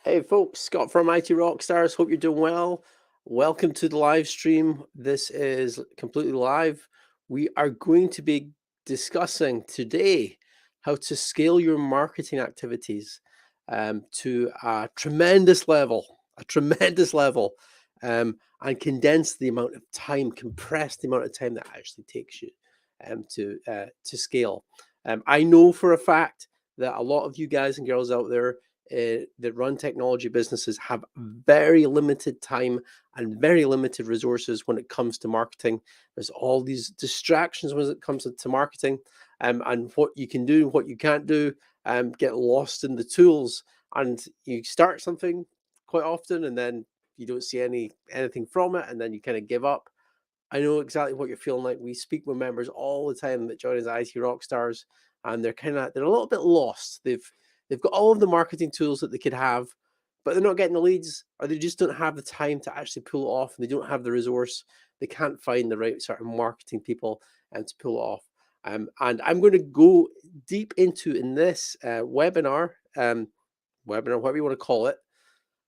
Hey folks, Scott from IT Rockstars. Hope you're doing well. Welcome to the live stream. This is completely live. We are going to be discussing today how to scale your marketing activities to a tremendous level, and condense the amount of time, compress the amount of time that actually takes you to scale. I know for a fact that a lot of you guys and girls out there that run technology businesses have very limited time and very limited resources when it comes to marketing. There's all these distractions when it comes to marketing, and what you can do, what you can't do, get lost in the tools. And you start something quite often, and then you don't see anything from it, and then you kind of give up. I know exactly what you're feeling like. We speak with members all the time that join as IT rock stars, and they're a little bit lost. They've got all of the marketing tools that they could have, but they're not getting the leads, or they just don't have the time to actually pull it off, and they don't have the resource. They can't find the right sort of marketing people and to pull it off. And I'm going to go deep into in this webinar, whatever you want to call it,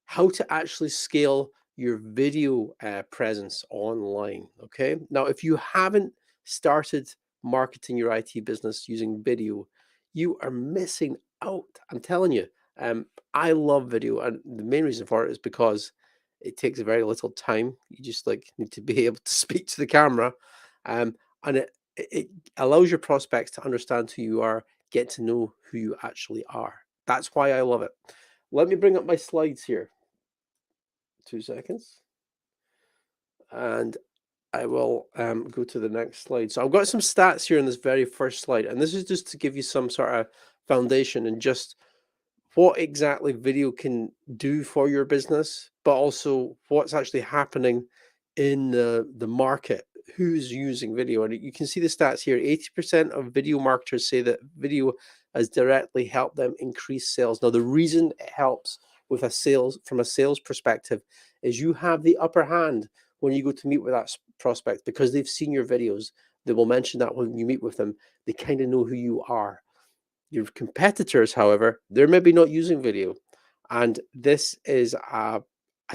how to actually scale your video presence online. Okay. Now, if you haven't started marketing your IT business using video, you are missing out. I'm telling you. I love video, and the main reason for it is because it takes very little time. You just like need to be able to speak to the camera, um, and it allows your prospects to understand who you are, get to know who you actually are. That's why I love it. Let me bring up my slides here. 2 seconds, and I will go to the next slide. So I've got some stats here in this very first slide, and this is just to give you some sort of foundation and just what exactly video can do for your business, but also what's actually happening in the market. Who's using video? And you can see the stats here. 80% of video marketers say that video has directly helped them increase sales. Now, the reason it helps with from a sales perspective is you have the upper hand when you go to meet with that prospect because they've seen your videos. They will mention that when you meet with them. They kind of know who you are. Your competitors, however, they're maybe not using video. And this is a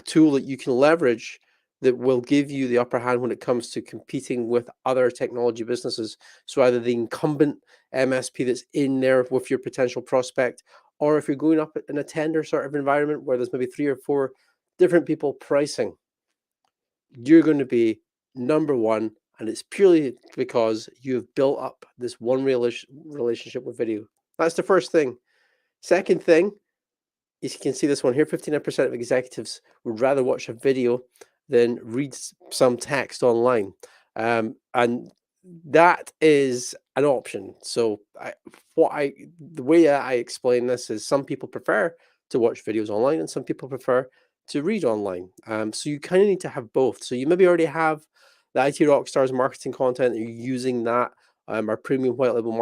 tool that you can leverage that will give you the upper hand when it comes to competing with other technology businesses. So either the incumbent MSP that's in there with your potential prospect, or if you're going up in a tender sort of environment where there's maybe 3 or 4 different people pricing, you're going to be number one. And it's purely because you've built up this one relationship with video. That's the first thing. Second thing is you can see this one here, 59% of executives would rather watch a video than read some text online. And that is an option. So the way I explain this is some people prefer to watch videos online and some people prefer to read online. So you kind of need to have both. So you maybe already have the IT Rockstars marketing content, you're using that, our premium white label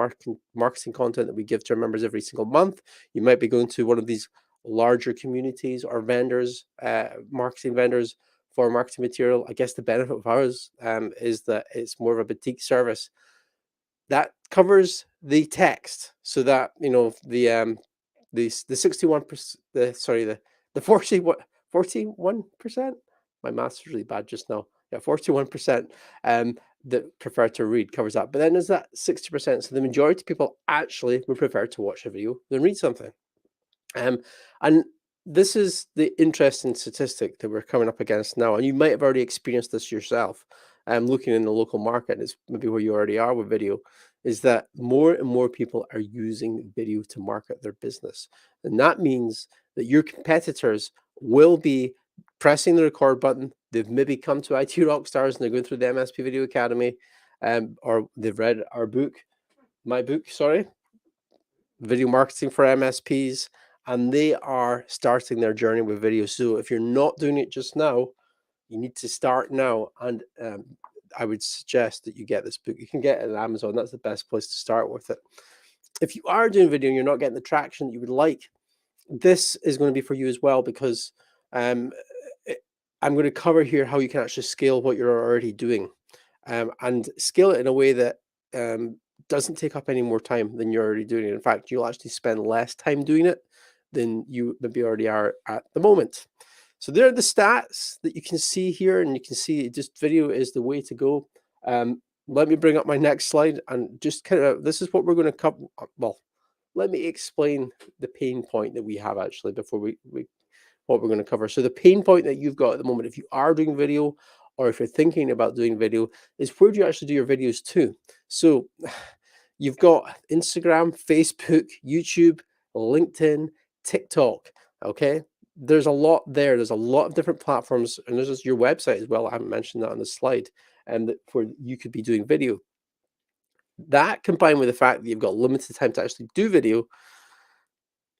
marketing content that we give to our members every single month. You might be going to one of these larger communities or vendors, marketing vendors for marketing material. I guess the benefit of ours is that it's more of a boutique service that covers the text, so that the 61%, the 41%. My math's really bad just now. Yeah, 41% that prefer to read covers that. But then there's that 60%. So the majority of people actually would prefer to watch a video than read something. And this is the interesting statistic that we're coming up against now. And you might have already experienced this yourself. Looking in the local market, is maybe where you already are with video, is that more and more people are using video to market their business. And that means that your competitors will be pressing the record button. They've maybe come to IT Rockstars and they're going through the MSP Video Academy, or they've read my book, sorry, Video Marketing for MSPs, and they are starting their journey with video. So if you're not doing it just now, you need to start now. And I would suggest that you get this book. You can get it on Amazon. That's the best place to start with it. If you are doing video and you're not getting the traction that you would like, this is going to be for you as well, because um, I'm going to cover here how you can actually scale what you're already doing, and scale it in a way that doesn't take up any more time than you're already doing it. In fact, you'll actually spend less time doing it than you maybe already are at the moment. So there are the stats that you can see here, and you can see just video is the way to go. Let me bring up my next slide and just kind of, this is what we're going to cover. Well, let me explain the pain point that we have actually before we what we're going to cover. So the pain point that you've got at the moment, if you are doing video or if you're thinking about doing video, is where do you actually do your videos to? So you've got Instagram, Facebook, YouTube, LinkedIn, TikTok. Okay. There's a lot there. There's a lot of different platforms, and there's just your website as well. I haven't mentioned that on the slide, and where you could be doing video. That combined with the fact that you've got limited time to actually do video,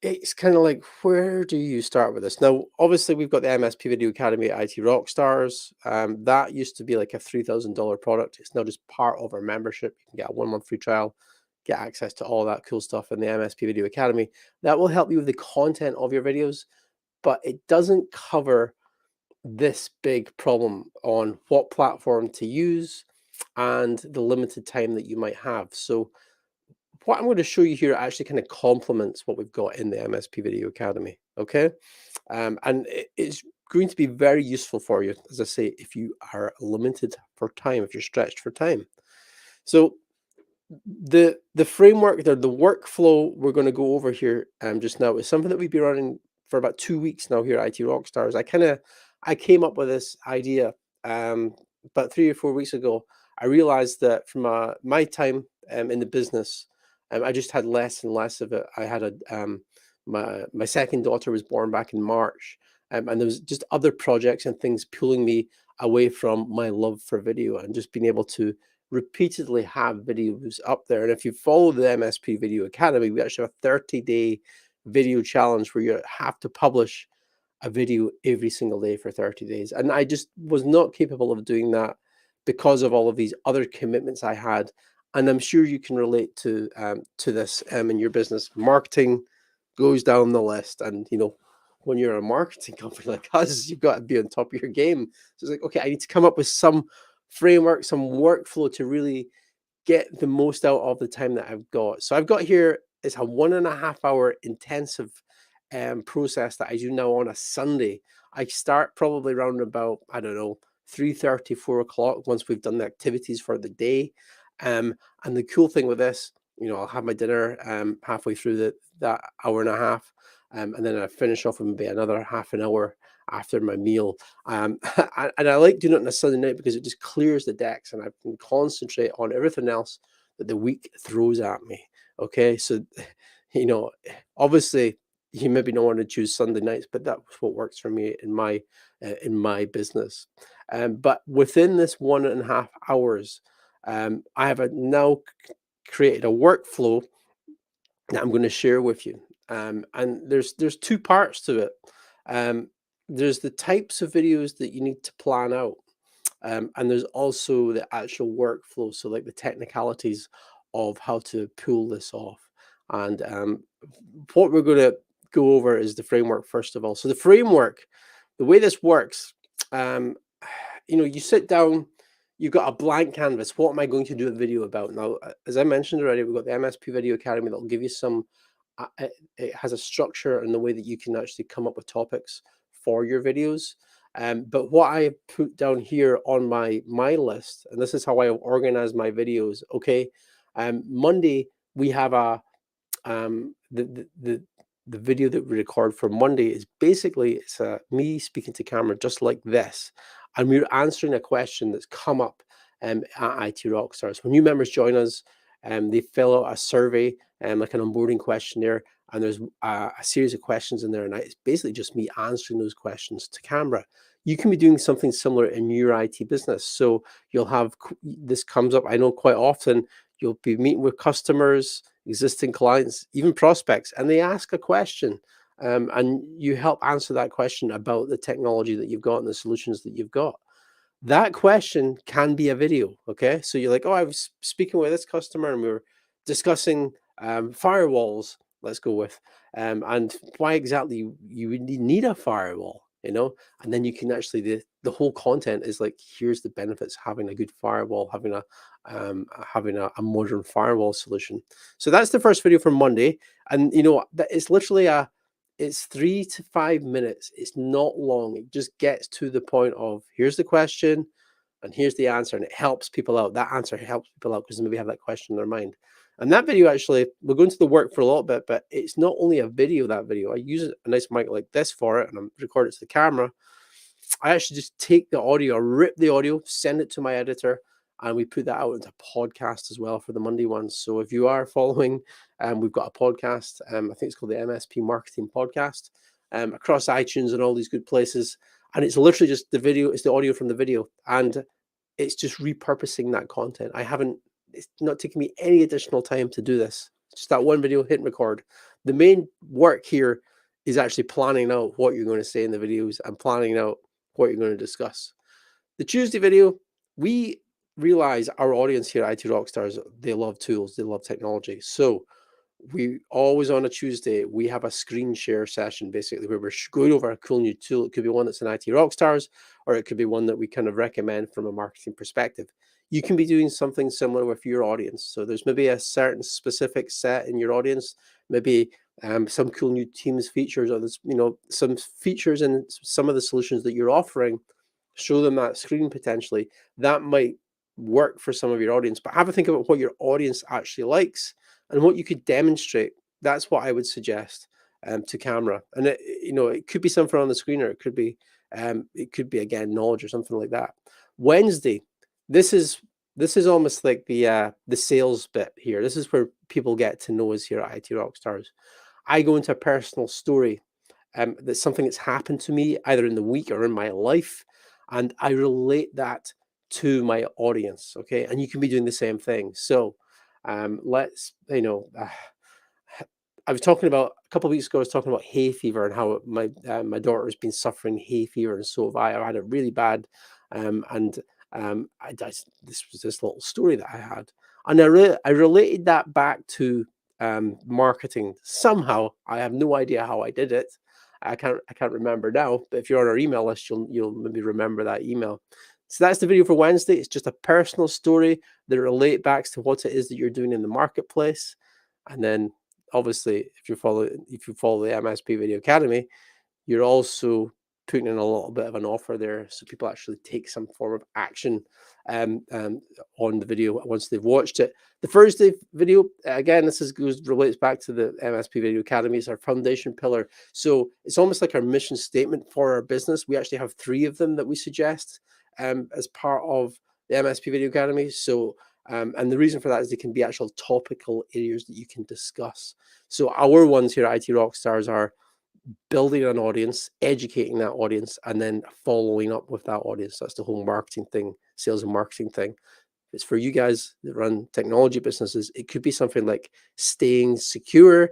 it's kind of like, where do you start with this? Now, obviously, we've got the MSP Video Academy at IT Rockstars. That used to be like a $3,000 product. It's now just part of our membership. You can get a 1-month free trial, get access to all that cool stuff in the MSP Video Academy. That will help you with the content of your videos, but it doesn't cover this big problem on what platform to use and the limited time that you might have. So what I'm going to show you here actually kind of complements what we've got in the MSP Video Academy, okay? And it's going to be very useful for you, as I say, if you are limited for time, if you're stretched for time. So the framework, the workflow we're going to go over here just now is something that we've been running for about 2 weeks now here at IT Rockstars. I came up with this idea about 3 or 4 weeks ago. I realized that from my time in the business, I just had less and less of it. I had my second daughter was born back in March, and there was just other projects and things pulling me away from my love for video and just being able to repeatedly have videos up there. And if you follow the MSP Video Academy, we actually have a 30-day video challenge where you have to publish a video every single day for 30 days. And I just was not capable of doing that because of all of these other commitments I had. And I'm sure you can relate to this in your business. Marketing goes down the list, and when you're a marketing company like us, you've got to be on top of your game. So it's like, okay, I need to come up with some framework, some workflow to really get the most out of the time that I've got. So I've got here, it's a 1.5 hour intensive process that I do now on a Sunday. I start probably around about, I don't know, 3:30, 4 o'clock once we've done the activities for the day. And the cool thing with this, I'll have my dinner halfway through that hour and a half. And then I finish off with maybe another half an hour after my meal. And I like doing it on a Sunday night because it just clears the decks and I can concentrate on everything else that the week throws at me. Okay. So, obviously you maybe don't want to choose Sunday nights, but that's what works for me in my business. But within this 1.5 hours, I have now created a workflow that I'm going to share with you. And there's 2 parts to it. There's the types of videos that you need to plan out. And there's also the actual workflow. So like the technicalities of how to pull this off. And what we're going to go over is the framework first of all. So the framework, the way this works, you sit down, you've got a blank canvas. What am I going to do a video about? Now, as I mentioned already, we've got the MSP Video Academy that will give you some, it has a structure and the way that you can actually come up with topics for your videos. But what I put down here on my list, and this is how I organize my videos. Okay. Monday, we have the video that we record for Monday is basically it's me speaking to camera just like this, and we're answering a question that's come up at IT Rockstars. When new members join us, they fill out a survey, like an onboarding questionnaire, and there's a series of questions in there, and it's basically just me answering those questions to camera. You can be doing something similar in your IT business. So you'll have this comes up, I know, quite often. You'll be meeting with customers, existing clients, even prospects, and they ask a question, and you help answer that question about the technology that you've got and the solutions that you've got. That question can be a video, okay? So you're like, oh, I was speaking with this customer and we were discussing firewalls, let's go with, and why exactly you would need a firewall, and then you can actually, the whole content is like, here's the benefits of having a good firewall, having a modern firewall solution. So that's the first video for Monday. And that it's literally It's 3 to 5 minutes. It's not long. It just gets to the point of, here's the question and here's the answer, and it helps people out. That answer helps people out because they maybe have that question in their mind. And that video, actually, we'll go into the work for a little bit, but it's not only a video, that video. I use a nice mic like this for it, and I'm record it to the camera. I actually just take the audio, rip the audio, send it to my editor, and we put that out into podcast as well for the Monday ones. So if you are following, we've got a podcast. I think it's called the MSP Marketing Podcast, across iTunes and all these good places. And it's literally just the video, it's the audio from the video, and it's just repurposing that content. It's not taking me any additional time to do this. It's just that one video, hit record. The main work here is actually planning out what you're going to say in the videos and planning out what you're going to discuss. The Tuesday video, we realize our audience here at IT Rockstars, they love tools, they love technology. So we always, on a Tuesday, we have a screen share session, basically, where we're going over a cool new tool. It could be one that's in IT Rockstars, or it could be one that we kind of recommend from a marketing perspective. You can be doing something similar with your audience. So there's maybe a certain specific set in your audience, maybe some cool new Teams features, or there's, some features in some of the solutions that you're offering. Show them that screen potentially. That might work for some of your audience, but have a think about what your audience actually likes and what you could demonstrate. That's what I would suggest to camera. And it could be something on the screen, or it could be again knowledge or something like that. Wednesday, this is almost like the sales bit here. This is where people get to know us here at IT Rockstars. I go into a personal story that's something that's happened to me either in the week or in my life, and I relate that to my audience. Okay, and you can be doing the same thing. So let's, I was talking about a couple of weeks ago. I was talking about hay fever and how my daughter has been suffering hay fever, and so have I. I had it really bad, and this was this little story that I had, and I related that back to marketing somehow. I have no idea how I did it. I can't remember now. But if you're on our email list, you'll maybe remember that email. So that's the video for Wednesday. It's just a personal story that relate back to what it is that you're doing in the marketplace. And then obviously, if you follow the MSP Video Academy, you're also putting in a little bit of an offer there, so people actually take some form of action on the video once they've watched it. The Thursday video, again, relates back to the MSP Video Academy. It's our foundation pillar. So it's almost like our mission statement for our business. We actually have 3 of them that we suggest as part of the MSP Video Academy. So and the reason for that is they can be actual topical areas that you can discuss. So our ones here at IT Rockstars are building an audience, educating that audience, and then following up with that audience. That's the whole marketing thing, sales and marketing thing. It's for you guys that run technology businesses. It could be something like staying secure,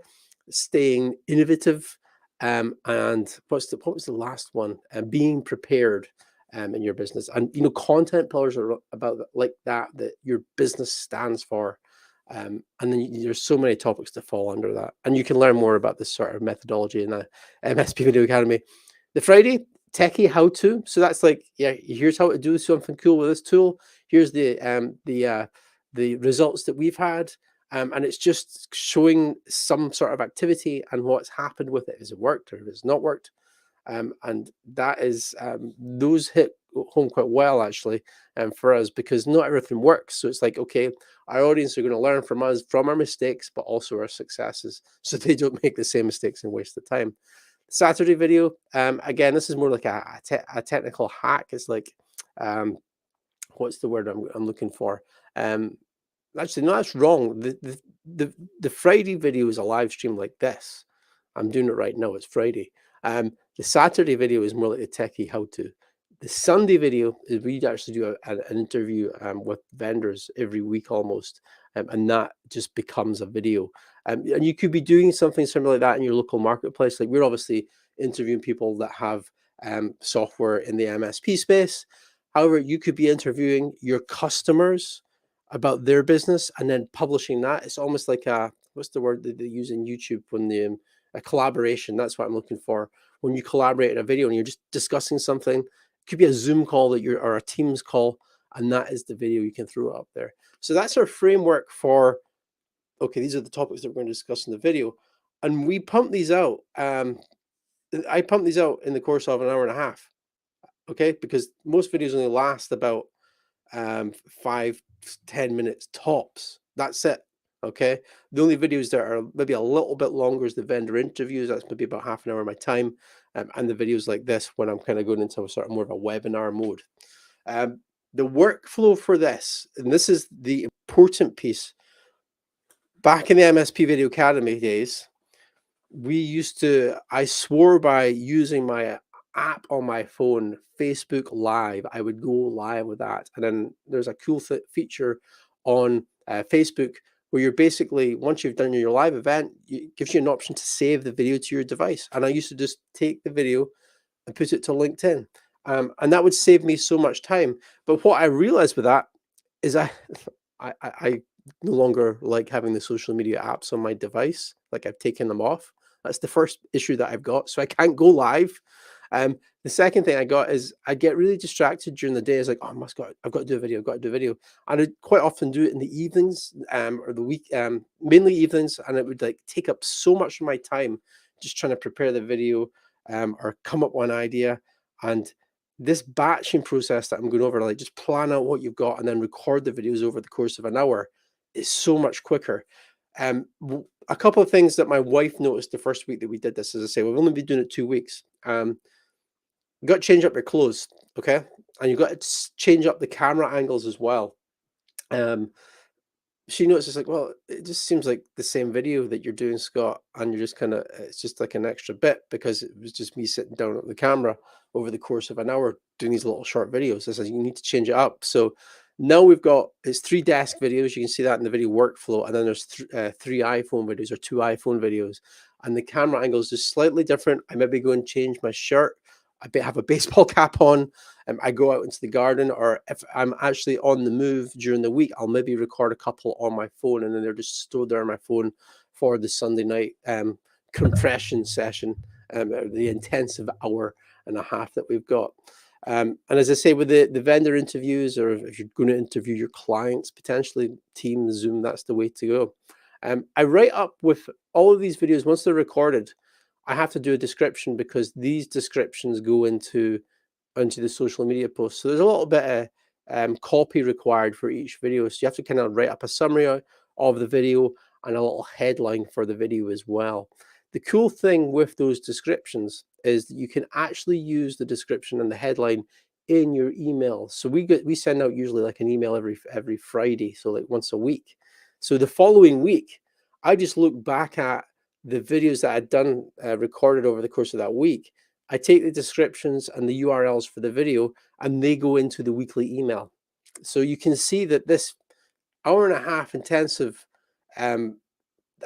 staying innovative, and what was the last one? Being prepared in your business. And content pillars are about like that your business stands for. And then there's so many topics to fall under that. And you can learn more about this sort of methodology in the MSP Video Academy. The Friday, techie how-to. So that's like, here's how to do something cool with this tool. Here's the results that we've had. And it's just showing some sort of activity and what's happened with it. Has it worked, or has it not worked? And that is, those hit home quite well, actually, for us, because not everything works. So it's like, okay, our audience are going to learn from us, from our mistakes, but also our successes, so they don't make the same mistakes and waste the time. Saturday video, again, this is more like a technical hack. It's like, what's the word I'm looking for? Actually, no, that's wrong. The Friday video is a live stream like this. I'm doing it right now. It's Friday. The Saturday video is more like the techie how-to. The Sunday video is we actually do an interview with vendors every week almost, and that just becomes a video. And you could be doing something similar like that in your local marketplace. Like, we're obviously interviewing people that have software in the MSP space. However, you could be interviewing your customers about their business and then publishing that. It's almost like what's the word that they use in YouTube when a collaboration. That's what I'm looking for. When you collaborate in a video and you're just discussing something, it could be a Zoom call or a Teams call, and that is the video you can throw up there. So that's our framework for, okay, these are the topics that we're going to discuss in the video. And we pump these out I pump these out in the course of an hour and a half, okay? Because most videos only last about 5 to 10 minutes tops. That's it. Okay. The only videos that are maybe a little bit longer is the vendor interviews. That's maybe about half an hour of my time. And the videos like this when I'm kind of going into a sort of more of a webinar mode. Um, the workflow for this, and this is the important piece. Back in the MSP Video Academy days, I swore by using my app on my phone, Facebook Live. I would go live with that. And then there's a cool feature on Facebook where you're basically, once you've done your live event, it gives you an option to save the video to your device. And I used to just take the video and put it to LinkedIn. And that would save me so much time. But what I realized with that is I no longer like having the social media apps on my device. Like I've taken them off. That's the first issue that I've got. So I can't go live. The second thing I got is I get really distracted during the day. It's like, oh, I've got to do a video. I've got to do a video. And I quite often do it in the evenings, or the week, mainly evenings. And it would like take up so much of my time just trying to prepare the video, or come up with an idea. And this batching process that I'm going over, like just plan out what you've got and then record the videos over the course of an hour, is so much quicker. A couple of things that my wife noticed the first week that we did this, as I say, we've only been doing it 2 weeks. You got to change up your clothes, okay? And you've got to change up the camera angles as well. She noticed, it's like, well, it just seems like the same video that you're doing, Scott, and you're just kind of, it's just like an extra bit because it was just me sitting down at the camera over the course of an hour doing these little short videos. I said, you need to change it up. So now it's 3 desk videos. You can see that in the video workflow. And then there's 3 iPhone videos or 2 iPhone videos. And the camera angle is just slightly different. I maybe go and change my shirt. I have a baseball cap on. I go out into the garden, or if I'm actually on the move during the week, I'll maybe record a couple on my phone, and then they're just stored there on my phone for the Sunday night compression session, the intensive hour and a half that we've got. And as I say, with the vendor interviews, or if you're going to interview your clients, potentially Teams, Zoom, that's the way to go. I write up with all of these videos once they're recorded. I have to do a description because these descriptions go into the social media posts. So there's a little bit of copy required for each video. So you have to kind of write up a summary of the video and a little headline for the video as well. The cool thing with those descriptions is that you can actually use the description and the headline in your email. So we send out usually like an email every Friday, so like once a week. So the following week, I just look back at the videos that I'd done recorded over the course of that week. I take the descriptions and the URLs for the video, and they go into the weekly email. So you can see that this hour and a half intensive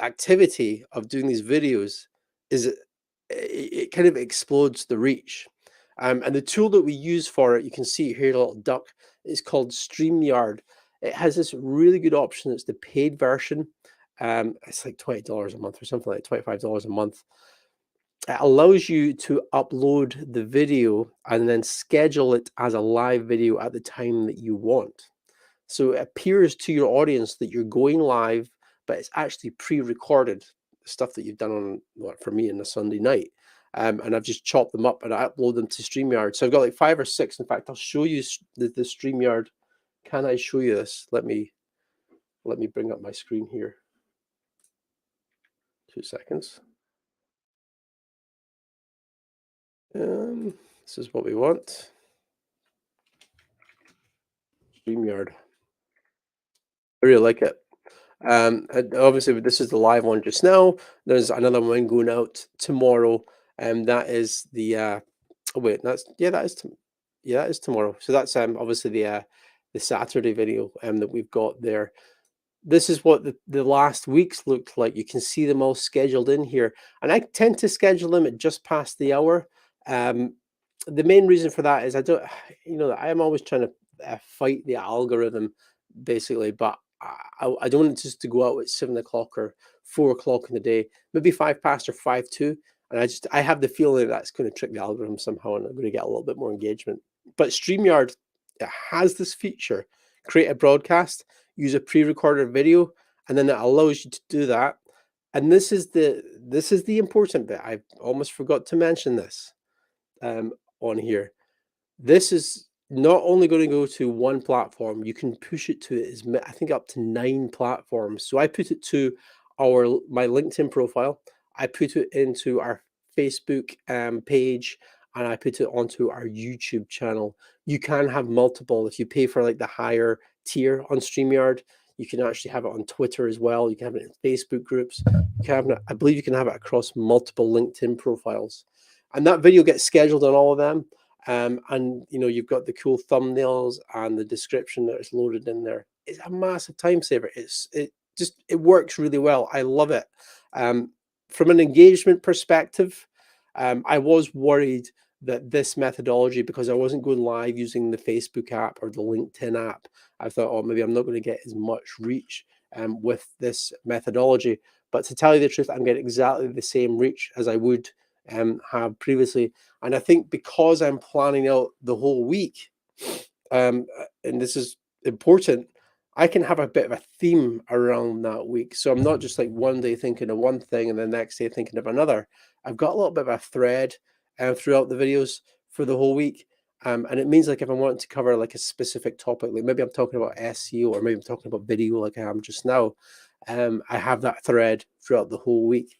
activity of doing these videos it kind of explodes the reach. And the tool that we use for it, you can see here, a little duck, is called StreamYard. It has this really good option. It's the paid version. It's like $20 a month or something like $25 a month. It allows you to upload the video and then schedule it as a live video at the time that you want. So it appears to your audience that you're going live, but it's actually pre-recorded stuff that you've done on, for me, on a Sunday night. And I've just chopped them up and I upload them to StreamYard. So I've got like 5 or 6. In fact, I'll show you the StreamYard. Can I show you this? Let me bring up my screen here. 2 seconds. This is what we want. StreamYard. I really like it. And obviously, this is the live one just now. There's another one going out tomorrow, and that is the. Oh wait, that is tomorrow. So that's obviously the Saturday video that we've got there. This is what the last weeks looked like. You can see them all scheduled in here, and I tend to schedule them at just past the hour. The main reason for that is I don't, I am always trying to fight the algorithm, basically, but I don't want it just to go out at 7 o'clock or 4 o'clock in the day, maybe 5 past or 5 to, and I have the feeling that's going to trick the algorithm somehow, and I'm going to get a little bit more engagement. But StreamYard, it has this feature: create a broadcast, use a pre-recorded video, and then it allows you to do that. And this is the important bit. I almost forgot to mention this on here. This is not only going to go to one platform, you can push it to I think up to 9 platforms. So I put it to my LinkedIn profile, I put it into our Facebook page, and I put it onto our YouTube channel. You can have multiple if you pay for like the higher tier on StreamYard. You can actually have it on Twitter as well. You can have it in Facebook groups. You can have it, I believe you can have it across multiple LinkedIn profiles. And that video gets scheduled on all of them. And you've got the cool thumbnails and the description that is loaded in there. It's a massive time saver. It works really well. I love it. From an engagement perspective, I was worried that this methodology, because I wasn't going live using the Facebook app or the LinkedIn app, I thought, oh, maybe I'm not going to get as much reach with this methodology. But to tell you the truth, I'm getting exactly the same reach as I would have previously. And I think because I'm planning out the whole week, and this is important, I can have a bit of a theme around that week. So I'm not just like one day thinking of one thing and the next day thinking of another. I've got a little bit of a thread throughout the videos for the whole week. And it means like if I want to cover like a specific topic, like maybe I'm talking about SEO or maybe I'm talking about video like I am just now, I have that thread throughout the whole week.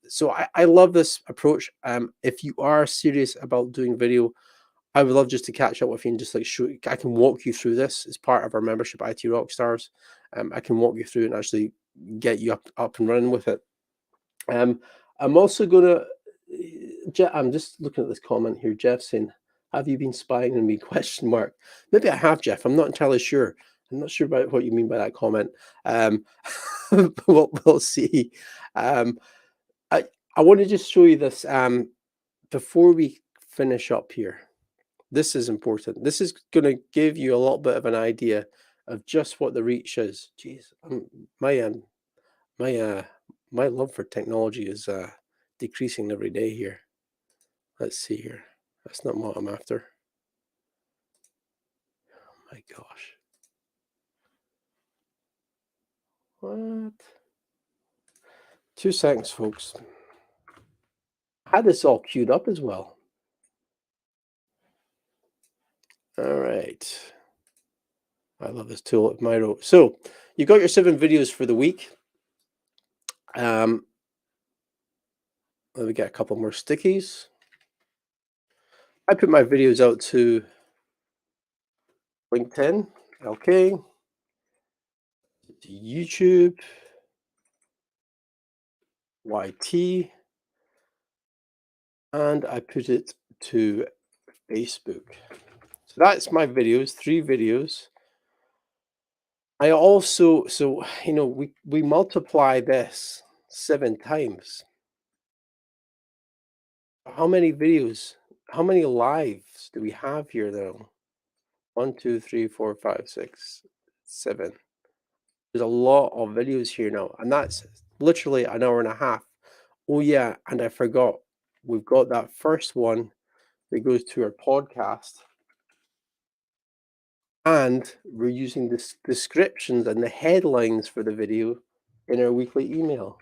So I love this approach. If you are serious about doing video, I would love just to catch up with you and just like show. I can walk you through this as part of our membership, IT Rockstars. I can walk you through and actually get you up and running with it. I'm also gonna. I'm just looking at this comment here. Jeff saying, "Have you been spying on me?" Question mark. Maybe I have, Jeff. I'm not entirely sure. I'm not sure about what you mean by that comment. Um, we'll see. Um, I I want to just show you this before we finish up here. This is important. This is going to give you a little bit of an idea of just what the reach is. Jeez, my my uh my love for technology is decreasing every day here. Let's see here. That's not what I'm after. Oh my gosh. What? 2 seconds, folks. I had this all queued up as well. All right. I love this tool at Miro. So you got your 7 videos for the week. Let me get a couple more stickies. I put my videos out to LinkedIn, okay, to YouTube, YT, and I put it to Facebook. So that's my videos, 3 videos. I also, we multiply this 7 times. How many videos, how many lives do we have here though? 1, 2, 3, 4, 5, 6, 7. There's a lot of videos here now, and that's literally an hour and a half. Oh yeah, and I forgot, we've got that first one that goes to our podcast, and we're using the descriptions and the headlines for the video in our weekly email.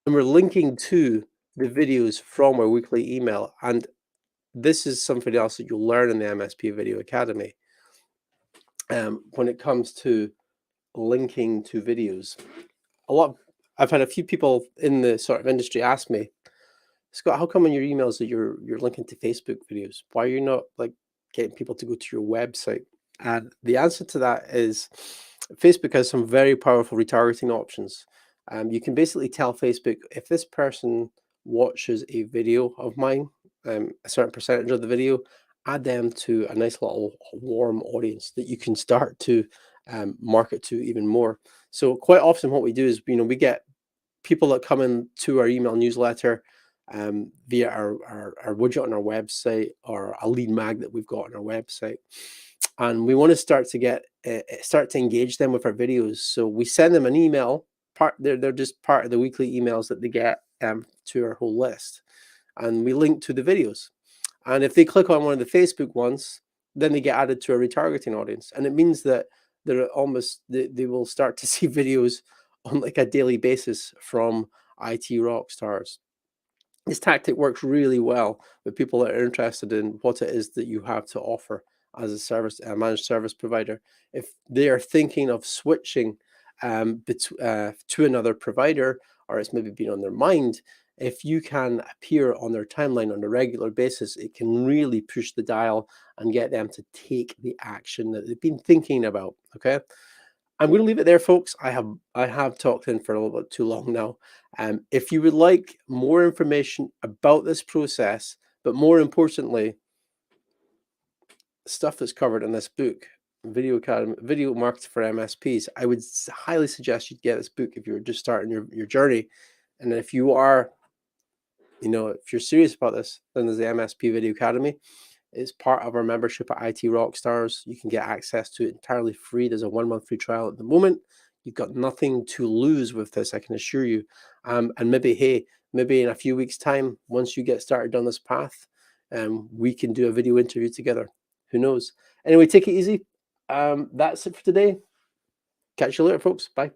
And we're linking to the videos from our weekly email, and this is something else that you'll learn in the MSP Video Academy. When it comes to linking to videos, I've had a few people in the sort of industry ask me, Scott, how come in your emails that you're linking to Facebook videos? Why are you not like getting people to go to your website? And the answer to that is Facebook has some very powerful retargeting options. You can basically tell Facebook if this person watches a video of mine, a certain percentage of the video, add them to a nice little warm audience that you can start to market to even more. So quite often what we do is, we get people that come into our email newsletter via our widget on our website or a lead mag that we've got on our website. And we want to start to engage them with our videos. So we send them an email. They're just part of the weekly emails that they get to our whole list. And we link to the videos. And if they click on one of the Facebook ones, then they get added to a retargeting audience. And it means that they will start to see videos on like a daily basis from IT rock stars. This tactic works really well with people that are interested in what it is that you have to offer as a managed service provider. If they are thinking of switching to another provider, or it's maybe been on their mind, if you can appear on their timeline on a regular basis, it can really push the dial and get them to take the action that they've been thinking about. Okay. I'm going to leave it there, folks. I have talked in for a little bit too long now. If you would like more information about this process, but more importantly, stuff that's covered in this book, Video Academy, Video Marketing for MSPs, I would highly suggest you get this book if you're just starting your journey. And if you are, if you're serious about this, then there's the MSP Video Academy. It's part of our membership at IT Rockstars. You can get access to it entirely free. There's a 1-month free trial at the moment. You've got nothing to lose with this, I can assure you. And maybe in a few weeks' time, once you get started on this path, we can do a video interview together. Who knows? Anyway, take it easy. That's it for today. Catch you later, folks. Bye.